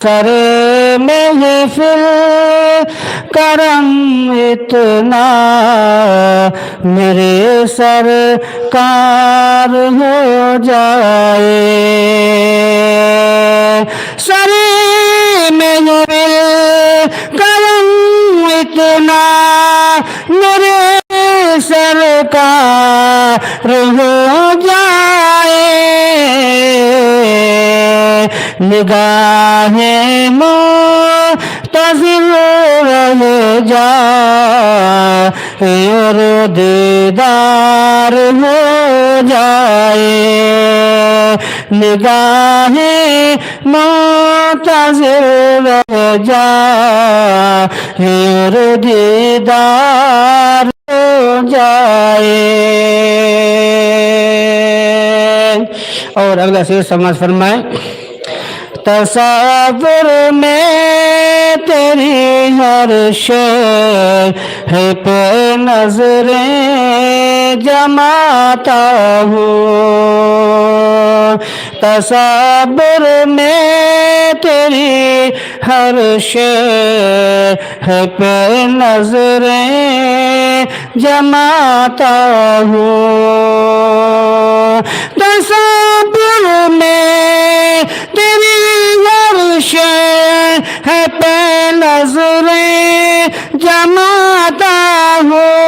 سرے محفل کرم اتنا میرے سرکار ہو جائے سرے محفل کرم اتنا میرے سرکار ہو جائے نگاہ منتظر رہ جائے اور دیدار ہو جائے نگاہ منتظر رہ جائے اور دیدار ہو جائے اور اگلا شعر سماعت فرمائیں تصور میں تیری ہر شے ہے پہ نظریں جماتا ہوں تصور میں تیری ہر شے ہے پہ نظریں جماتا ہوں تصور میں تیری ہر شے ہے پہ نظریں جماتا ہوں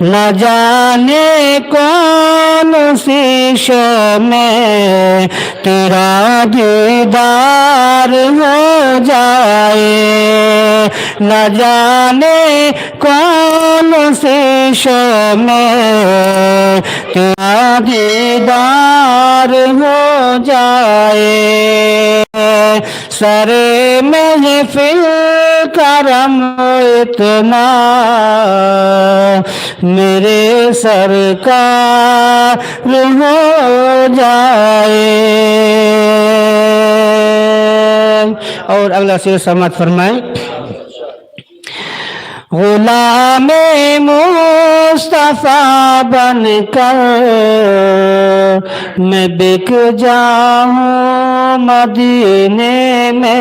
نہ جانے کون سی شے میں تیرا دیدار ہو جائے نہ جانے کون سی شے میں تیرا دیدار ہو جائے سرے محفل کرم اتنا میرے سرکار ہو جائے اور اگلا شعر سماعت فرمائیں غلام مصطفیٰ بن کر میں بک جاؤں مدینے میں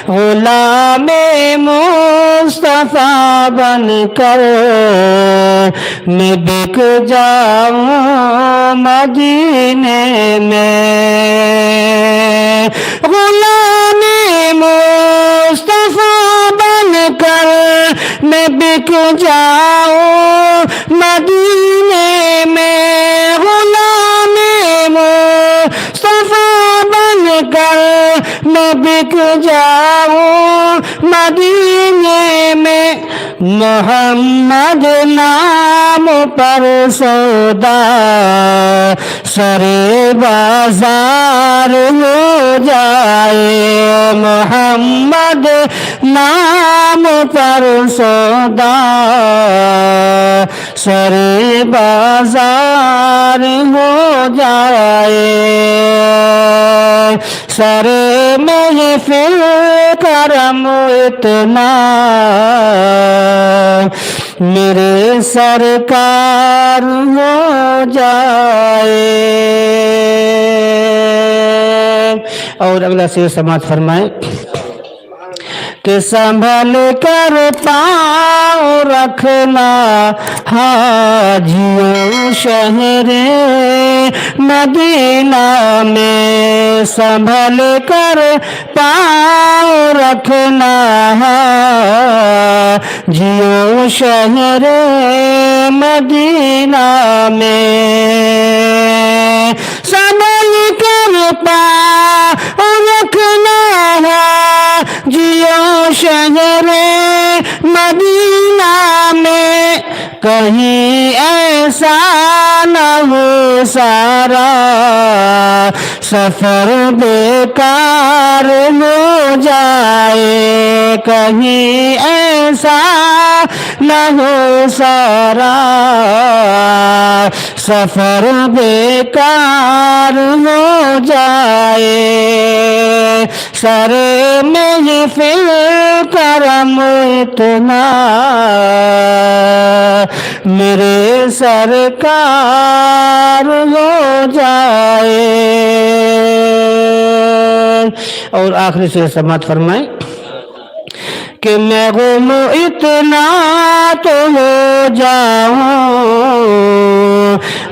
غلام مصطفیٰ بن کر میں بک جاؤں مدینے میں غلام مصطفیٰ بن کر میں بک جاؤں مدینے میں غلام مصطفیٰ بن کر میں بک جاؤں مدینے میں محمد نام پر سودا سرے بازار ہو جائے محمد نام پر سودا سرے بازار ہو جائے سرے محفل کرم اتنا میرے سرکار ہو جائے اور اگلا شعر سماعت فرمائیں کہ سنبھل کر پاؤں رکھنا حاجیوں شہر مدینہ میں سنبھل کر پاؤں رکھنا حاجیوں شہر مدینہ میں سنبھل کر پاؤں رکھنا جیو شہر مدینہ میں کہیں ایسا نہ ہو سارا سفر بیکار ہو جائے کہیں ایسا نہ ہو سارا سفر بیکار ہو جائے سر محفل کرم اتنا میرے سرکار ہو جائے. اور آخری سے سماعت فرمائیں کہ میں غم اتنا تو ہو جاؤں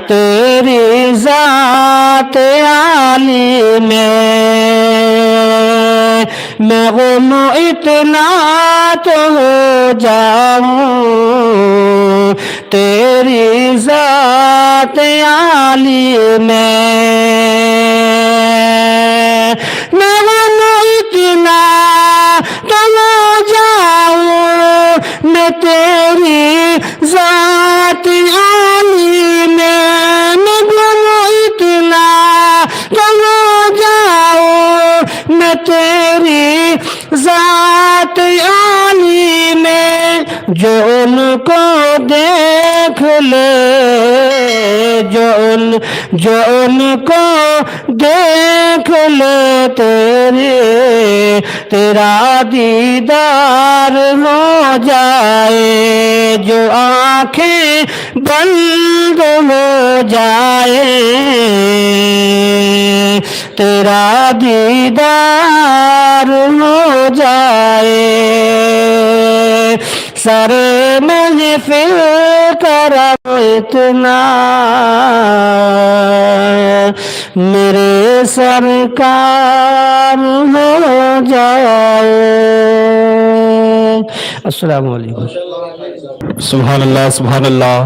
تیری ذات عالی میں غم اتنا تو ہو جاؤں تیری ذات عالی میں غم اتنا تو ہو جاؤں میں تیری ذات عالی میں غم اتنا تو ہو جاؤں میں تیری ذات عالی میں. جو ان کو دیکھ لے جو ان کو دیکھ لے تیرا دیدار ہو جائے. جو آنکھیں بند ہو جائے تیرا دیدار ہو جائے. سر محفل کرم اتنا میرے سرکار ہو جائے. السلام علیکم. سبحان اللہ سبحان اللہ.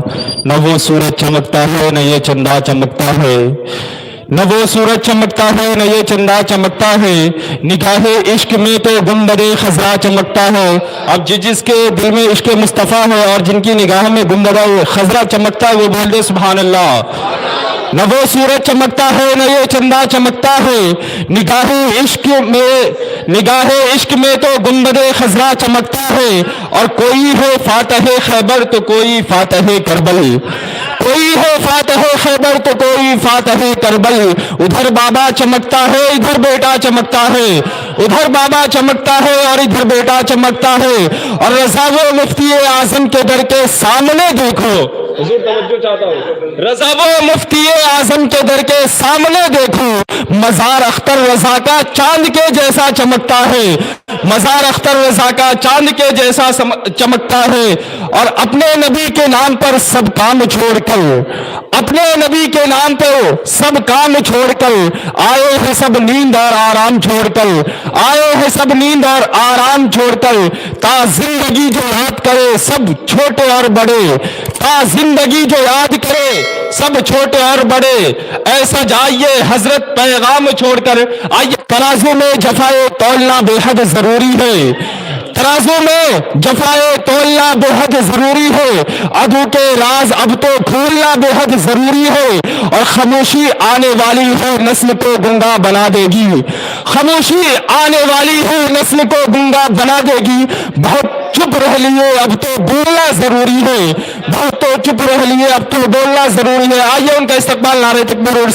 نہ وہ سورج چمکتا ہے نہ یہ چندہ چمکتا ہے، نہ وہ سورج چمکتا ہے نہ یہ چندہ چمکتا ہے، نگاہ عشق میں تو گنبد خضرا چمکتا ہے. اب جس کے دل میں عشق مصطفیٰ ہے اور جن کی نگاہ میں گنبد خضرا چمکتا ہے وہ بول دے سبحان اللہ. نہ وہ سورج چمکتا ہے نہ یہ چندہ چمکتا ہے، نگاہ عشق میں تو گنبد خضرا چمکتا ہے. اور کوئی ہے فاتح خیبر تو کوئی فاتح کربل، کوئی ہے فاتح خیبر تو کوئی فاتح کربل. ادھر بابا چمکتا ہے ادھر بیٹا چمکتا ہے، ادھر بابا چمکتا ہے اور ادھر بیٹا چمکتا ہے. اور رضا و مفتی اعظم کے در کے سامنے دیکھو، حضور توجہ چاہتا ہوں، رضا و مفتی اعظم کے در کے سامنے دیکھو، مزار اختر رضا کا چاند کے جیسا چمکتا ہے، مزار اختر رضا کا چاند کے جیسا چمکتا ہے. اور اپنے نبی کے نام پر سب کام چھوڑ کر، اپنے نبی کے نام پر سب کام چھوڑ کر آئے ہیں سب نیند اور آرام چھوڑ کر، آئے ہیں سب نیند اور آرام چھوڑ کر. تا زندگی جو یاد کرے سب چھوٹے اور بڑے، تا زندگی جو یاد کرے سب چھوٹے اور بڑے، ایسا جائیے حضرت پیغام چھوڑ کر. آئیے ترازو میں جفائے تولنا بے حد ضروری ہے، ترازو میں جفائے تولنا بے حد ضروری ہے. عدو کے راز اب تو کھولنا بے حد ضروری ہے. اور خاموشی آنے والی ہے نسل کو گنگا بنا دے گی، خاموشی آنے والی ہے نسل کو گنگا بنا دے گی. بہت چپ رہ لیے اب تو بولنا ضروری ہے، بہت تو چپ رہ لیے اب تو بولنا ضروری ہے. آئیے ان کا استقبال نعرہ تکبیر اور